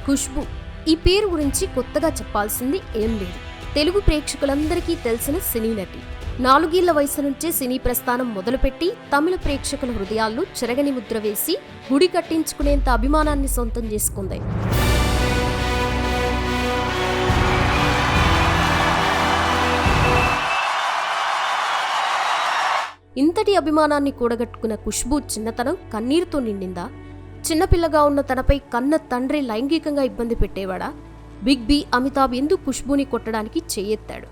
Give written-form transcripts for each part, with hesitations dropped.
ఖుష్బూ ఈ పేరు గురించి కొత్తగా చెప్పాల్సింది ఏం లేదు. తెలుగు ప్రేక్షకులందరికీ తెలిసిన సినీ నటి. 4 ఏళ్ల వయసు నుంచే సినీ ప్రస్థానం మొదలుపెట్టి తమిళ ప్రేక్షకుల హృదయాల్లో చెరగని ముద్ర వేసి గుడి కట్టించుకునేంత అభిమానాన్ని సొంతం చేసుకుంది. ఇంతటి అభిమానాన్ని కూడగట్టుకున్న ఖుష్బూ చిన్నతనం కన్నీరుతో నిండిందా? చిన్నపిల్లగా ఉన్న తనపై కన్న తండ్రి లైంగికంగా ఇబ్బంది పెట్టేవాడా? బిగ్ బి అమితాబ్ ఎందుకు ఖుష్బూని కొట్టడానికి చెయ్యెత్తాడు?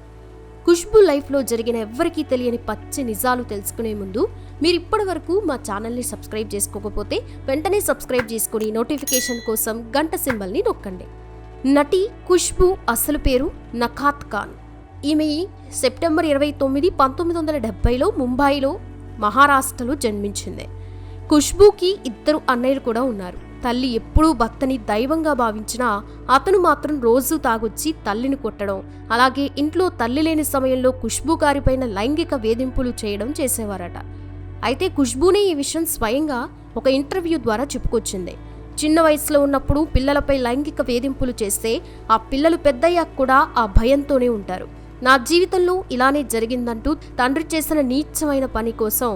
ఖుష్బూ లైఫ్లో జరిగిన ఎవ్వరికీ తెలియని పచ్చి నిజాలు తెలుసుకునే ముందు మీరు ఇప్పటి వరకు మా ఛానల్ని సబ్స్క్రైబ్ చేసుకోకపోతే వెంటనే సబ్స్క్రైబ్ చేసుకుని నోటిఫికేషన్ కోసం గంట సింబల్ని నొక్కండి. నటి ఖుష్బూ అసలు పేరు నఖాత్ ఖాన్. ఈమె సెప్టెంబర్ 29, 1970లో ముంబాయిలో మహారాష్ట్రలో జన్మించింది. ఖుష్బూకి 2 అన్నయ్యలు కూడా ఉన్నారు. తల్లి ఎప్పుడూ భర్తని దైవంగా భావించినా అతను మాత్రం రోజూ తాగొచ్చి తల్లిని కొట్టడం, అలాగే ఇంట్లో తల్లి లేని సమయంలో ఖుష్బూ గారిపైన లైంగిక వేధింపులు చేయడం చేసేవారట. అయితే ఖుష్బూనే ఈ విషయం స్వయంగా ఒక ఇంటర్వ్యూ ద్వారా చెప్పుకొచ్చింది. చిన్న వయసులో ఉన్నప్పుడు పిల్లలపై లైంగిక వేధింపులు చేస్తే ఆ పిల్లలు పెద్దయ్యాక కూడా ఆ భయంతోనే ఉంటారు. నా జీవితంలో ఇలానే జరిగిందంటూ తండ్రి చేసిన నీచమైన పని కోసం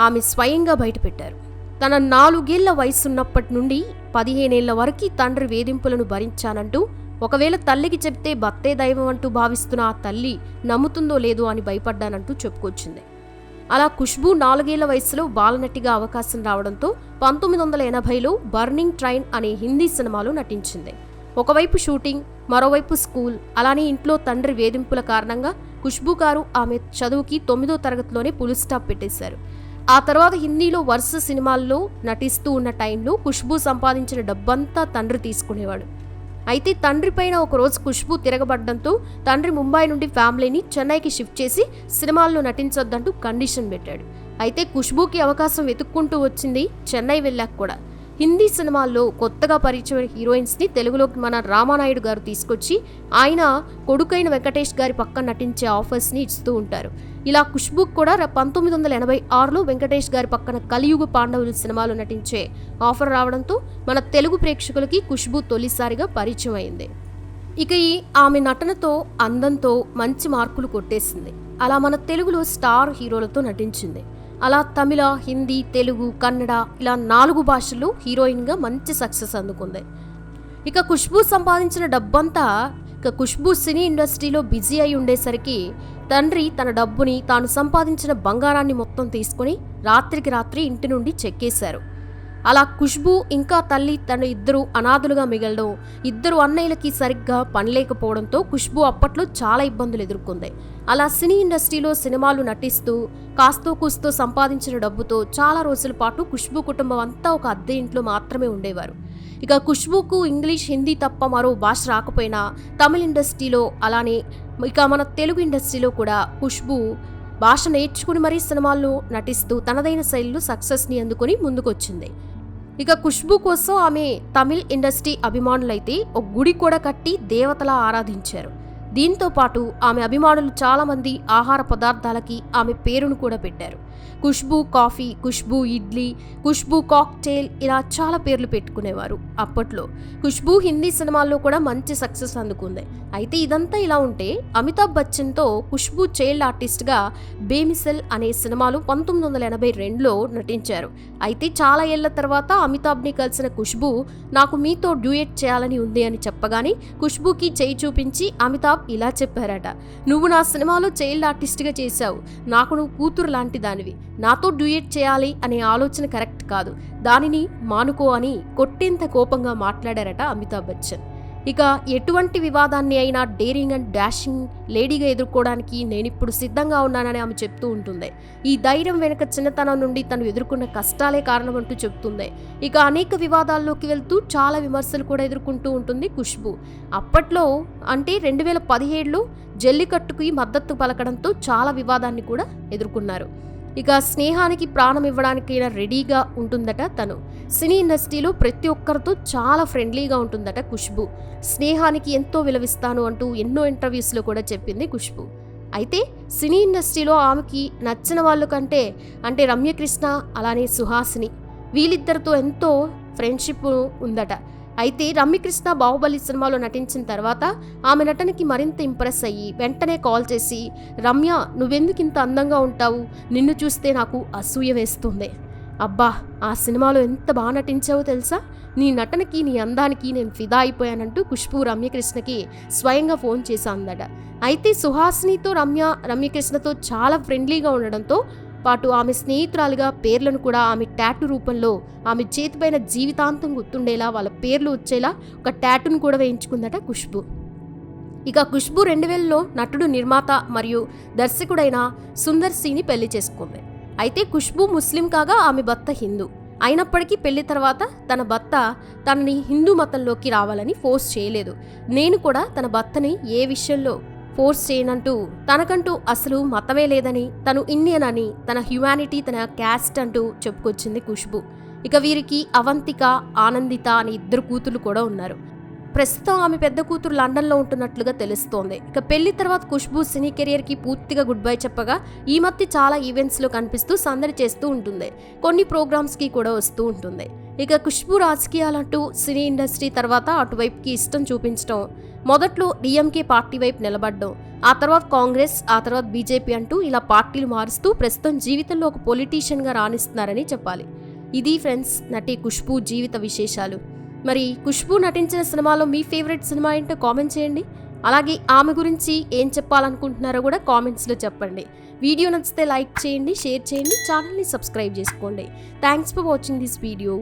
ఆమె స్వయంగా బయటపెట్టారు. తన 4 ఏళ్ల వయసున్నప్పటి నుండి 15 ఏళ్ల వరకు తండ్రి వేధింపులను భరించానంటూ, ఒకవేళ తల్లికి చెప్తే భర్తే దైవం అంటూ భావిస్తున్న ఆ తల్లి నమ్ముతుందో లేదో అని భయపడ్డానంటూ చెప్పుకొచ్చింది. అలా ఖుష్బూ 4 ఏళ్ల వయసులో బాలనటిగా అవకాశం రావడంతో 1980లో బర్నింగ్ ట్రైన్ అనే హిందీ సినిమాలో నటించింది. ఒకవైపు షూటింగ్, మరోవైపు స్కూల్, అలానే ఇంట్లో తండ్రి వేధింపుల కారణంగా ఖుష్బూ గారు ఆమె చదువుకి 9వ తరగతిలోనే ఫుల్ స్టాప్ పెట్టేశారు. ఆ తర్వాత హిందీలో వరుస సినిమాల్లో నటిస్తూ ఉన్న టైంలో ఖుష్బూ సంపాదించిన డబ్బంతా తండ్రి తీసుకునేవాడు. అయితే తండ్రి పైన ఒకరోజు ఖుష్బూ తిరగబడ్డంతో తండ్రి ముంబై నుండి ఫ్యామిలీని చెన్నైకి షిఫ్ట్ చేసి సినిమాల్లో నటించొద్దంటూ కండిషన్ పెట్టాడు. అయితే ఖుష్బూకి అవకాశం వెతుక్కుంటూ వచ్చింది చెన్నై వెళ్ళాక కూడా. హిందీ సినిమాల్లో కొత్తగా పరిచయం హీరోయిన్స్ని తెలుగులోకి మన రామానాయుడు గారు తీసుకొచ్చి ఆయన కొడుకైన వెంకటేష్ గారి పక్కన నటించే ఆఫర్స్ని ఇస్తూ ఉంటారు. ఇలా ఖుష్బూకి కూడా 1986లో వెంకటేష్ గారి పక్కన కలియుగ పాండవులు సినిమాలో నటించే ఆఫర్ రావడంతో మన తెలుగు ప్రేక్షకులకి ఖుష్బూ తొలిసారిగా పరిచయం అయింది. ఇక ఆమె నటనతో, అందంతో మంచి మార్కులు కొట్టేసింది. అలా మన తెలుగులో స్టార్ హీరోలతో నటించింది. అలా తమిళ, హిందీ, తెలుగు, కన్నడ ఇలా 4 భాషల్లో హీరోయిన్గా మంచి సక్సెస్ అందుకుంది. ఇక ఖుష్బూ సంపాదించిన డబ్బంతా ఖుష్బూ సినీ ఇండస్ట్రీలో బిజీ అయి ఉండేసరికి తండ్రి తన డబ్బుని, తాను సంపాదించిన బంగారాన్ని మొత్తం తీసుకుని రాత్రికి రాత్రి ఇంటి నుండి చెక్కేశారు. అలా ఖుష్బూ ఇంకా తల్లి తన 2 అనాథులుగా మిగలడం, 2 అన్నయ్యలకి సరిగ్గా పని లేకపోవడంతో ఖుష్బూ అప్పట్లో చాలా ఇబ్బందులు ఎదుర్కొంది. అలా సినీ ఇండస్ట్రీలో సినిమాలు నటిస్తూ కాస్తో కూస్తో సంపాదించిన డబ్బుతో చాలా రోజుల పాటు ఖుష్బూ కుటుంబం అంతా ఒక అద్దె ఇంట్లో మాత్రమే ఉండేవారు. ఇక ఖుష్బూకు ఇంగ్లీష్, హిందీ తప్ప మరో భాష రాకపోయినా తమిళ ఇండస్ట్రీలో, అలానే ఇక మన తెలుగు ఇండస్ట్రీలో కూడా ఖుష్బూ భాష నేర్చుకుని మరీ సినిమాల్లో నటిస్తూ తనదైన శైలిలో సక్సెస్ని అందుకుని ముందుకొచ్చింది. ఇక ఖుష్బూ కోసం ఆమె తమిళ్ ఇండస్ట్రీ అభిమానులైతే ఒక గుడి కూడా కట్టి దేవతలా ఆరాధించారు. దీంతో పాటు ఆమె అభిమానులు చాలామంది ఆహార పదార్థాలకి ఆమె పేరును కూడా పెట్టారు. ఖుష్బూ కాఫీ, ఖుష్బూ ఇడ్లీ, ఖుష్బూ కాక్టైల్ ఇలా చాలా పేర్లు పెట్టుకునేవారు అప్పట్లో. ఖుష్బూ హిందీ సినిమాల్లో కూడా మంచి సక్సెస్ అందుకుంది. అయితే ఇదంతా ఇలా ఉంటే అమితాబ్ బచ్చన్తో ఖుష్బూ చైల్డ్ ఆర్టిస్ట్గా బేమిసెల్ అనే సినిమాలో 1982లో నటించారు. అయితే చాలా ఏళ్ల తర్వాత అమితాబ్ని కలిసిన ఖుష్బూ నాకు మీతో డ్యూయెట్ చేయాలని ఉంది అని చెప్పగానే ఖుష్బూకి చేయి చూపించి అమితాబ్ ఇలా చెప్పారట, నువ్వు నా సినిమాలో చైల్డ్ ఆర్టిస్ట్గా చేశావు, నాకు నువ్వు కూతురు లాంటి దానివి, నాతో డ్యూయెట్ చేయాలి అనే ఆలోచన కరెక్ట్ కాదు, దానిని మానుకో అని కొట్టేంత కోపంగా మాట్లాడారట అమితాబ్ బచ్చన్. ఇక ఎటువంటి వివాదాన్ని అయినా డేరింగ్ అండ్ డాషింగ్ లేడీగా ఎదుర్కోవడానికి నేనిప్పుడు సిద్ధంగా ఉన్నానని ఆమె చెప్తూ ఉంటుంది. ఈ ధైర్యం వెనుక చిన్నతనం నుండి తను ఎదుర్కొన్న కష్టాలే కారణమంటూ చెప్తుంది. ఇక అనేక వివాదాల్లోకి వెళ్తూ చాలా విమర్శలు కూడా ఎదుర్కొంటూ ఉంటుంది ఖుష్బూ. అప్పట్లో అంటే 2017లో జల్లికట్టుకి మద్దతు పలకడంతో చాలా వివాదాన్ని కూడా ఎదుర్కొన్నారు. ఇక స్నేహానికి ప్రాణం ఇవ్వడానికైనా రెడీగా ఉంటుందట తను. సినీ ఇండస్ట్రీలో ప్రతి ఒక్కరితో చాలా ఫ్రెండ్లీగా ఉంటుందట ఖుష్బూ. స్నేహానికి ఎంతో విలువిస్తాను అంటూ ఎన్నో ఇంటర్వ్యూస్లో కూడా చెప్పింది ఖుష్బూ. అయితే సినీ ఇండస్ట్రీలో ఆమెకి నచ్చిన వాళ్ళు కంటే అంటే రమ్యకృష్ణ అలానే సుహాసిని వీళ్ళిద్దరితో ఎంతో ఫ్రెండ్షిప్ ఉందట. అయితే రమ్యకృష్ణ బాహుబలి సినిమాలో నటించిన తర్వాత ఆమె నటనకి మరింత ఇంప్రెస్ అయ్యి వెంటనే కాల్ చేసి, రమ్య నువ్వెందుకు ఇంత అందంగా ఉంటావు, నిన్ను చూస్తే నాకు అసూయ వేస్తుంది. అబ్బా ఆ సినిమాలో ఎంత బాగా నటించావో తెలుసా, నీ నటనకి నీ అందానికి నేను ఫిదా అయిపోయానంటూ ఖుష్బూ రమ్యకృష్ణకి స్వయంగా ఫోన్ చేసి అందట. అయితే సుహాసినితో రమ్యకృష్ణతో చాలా ఫ్రెండ్లీగా ఉండడంతో పాటు ఆమె స్నేహితురాలుగా పేర్లను కూడా ఆమె టాటూ రూపంలో ఆమె చేతిపైన జీవితాంతం గుర్తుండేలా వాళ్ళ పేర్లు వచ్చేలా ఒక టాటూను కూడా వేయించుకుందట ఖుష్బూ. ఇక ఖుష్బూ 2000లో నటుడు, నిర్మాత మరియు దర్శకుడైన సుందర్ సిని పెళ్లి చేసుకుంది. అయితే ఖుష్బూ ముస్లిం కాగా ఆమె భర్త హిందూ. అయినప్పటికీ పెళ్లి తర్వాత తన భర్త తనని హిందూ మతంలోకి రావాలని ఫోర్స్ చేయలేదు. నేను కూడా తన భర్తని ఏ విషయంలో ఫోర్స్ చేయనంటూ తనకంటూ అసలు మతమే లేదని, తను ఇండియన్ అని, తన హ్యుమానిటీ, తన క్యాస్ట్ అంటూ చెప్పుకొచ్చింది ఖుష్బూ. ఇక వీరికి అవంతిక, ఆనందిత అని 2 కూతుర్లు కూడా ఉన్నారు. ప్రస్తుతం ఆమె పెద్ద కూతురు లండన్లో ఉంటున్నట్లుగా తెలుస్తోంది. ఇక పెళ్లి తర్వాత ఖుష్బూ సినీ కెరియర్కి పూర్తిగా గుడ్ బై చెప్పగా ఈ మధ్య చాలా ఈవెంట్స్లో కనిపిస్తూ సందడి చేస్తూ ఉంటుంది. కొన్ని ప్రోగ్రామ్స్కి కూడా వస్తూ ఉంటుంది. ఇక ఖుష్బూ రాజకీయాలంటూ సినీ ఇండస్ట్రీ తర్వాత అటువైపుకి ఇష్టం చూపించడం, మొదట్లో డిఎంకే పార్టీ వైపు నిలబడడం, ఆ తర్వాత కాంగ్రెస్, ఆ తర్వాత బీజేపీ అంటూ ఇలా పార్టీలు మారుస్తూ ప్రస్తుతం జీవితంలో ఒక పొలిటీషియన్గా రాణిస్తున్నారని చెప్పాలి. ఇది ఫ్రెండ్స్ నటి ఖుష్బూ జీవిత విశేషాలు. మరి ఖుష్బూ నటించిన సినిమాలో మీ ఫేవరెట్ సినిమా ఏంటో కామెంట్ చేయండి. అలాగే ఆమె గురించి ఏం చెప్పాలనుకుంటున్నారో కూడా కామెంట్స్లో చెప్పండి. వీడియో నచ్చితే లైక్ చేయండి, షేర్ చేయండి, ఛానల్ని సబ్స్క్రైబ్ చేసుకోండి. Thanks for watching this video.